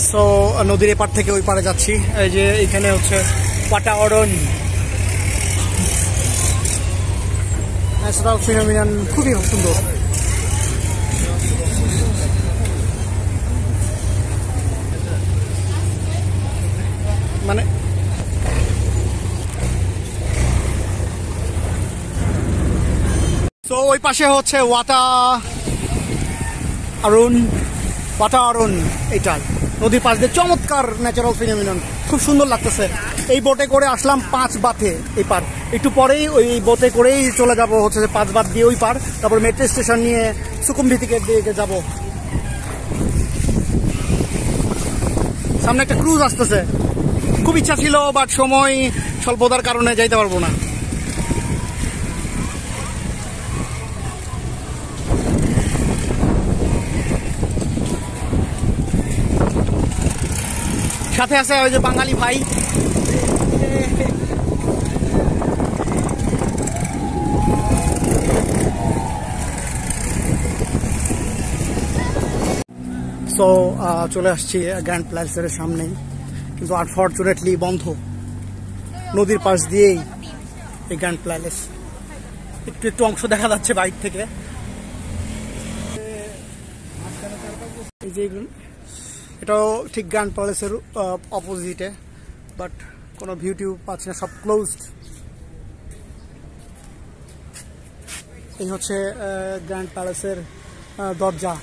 So নদীর এপার থেকে ওই পারে যাচ্ছি। এই যে এখানে হচ্ছে পাটাওরন ন্যাচারাল ফিনোমিনান, খুবই সুন্দর। মানে তো ওই পাশে হচ্ছে ওয়াটাওরন, এইটাই নদীর পাশ দিয়ে চমৎকার ন্যাচারাল ফিনোমিনন, খুব সুন্দর লাগতেছে। এই বোটে করে আসলাম 5 বাথে এই পার, একটু পরেই ওই বোটে করেই চলে যাব হচ্ছে 5 বাথ দিয়ে ওই পার, তারপর মেট্রো স্টেশন নিয়ে সুকুমভিতিকের দিকে যাব। সামনে একটা ক্রুজ আসতেছে, খুব ইচ্ছা ছিল বাট সময় স্বল্পতার কারণে যাইতে পারবো না। সাথে আছে ওই যে বাঙালি ভাই। সো চলে আসছি গ্র্যান্ড প্যালেসের সামনেই, কিন্তু আনফর্চুনেটলি বন্ধ। নদীর পাশ দিয়েই এই গ্র্যান্ড প্যালেস, একটু অংশ দেখা যাচ্ছে বাইর থেকে। এই যে এটাও ঠিক গ্র্যান্ড প্যালেসের অপোজিটে, বাট কোনো ভিউ টিউ পাচ্ছি না, সব ক্লোজড। এই হচ্ছে গ্র্যান্ড প্যালেসের দরজা।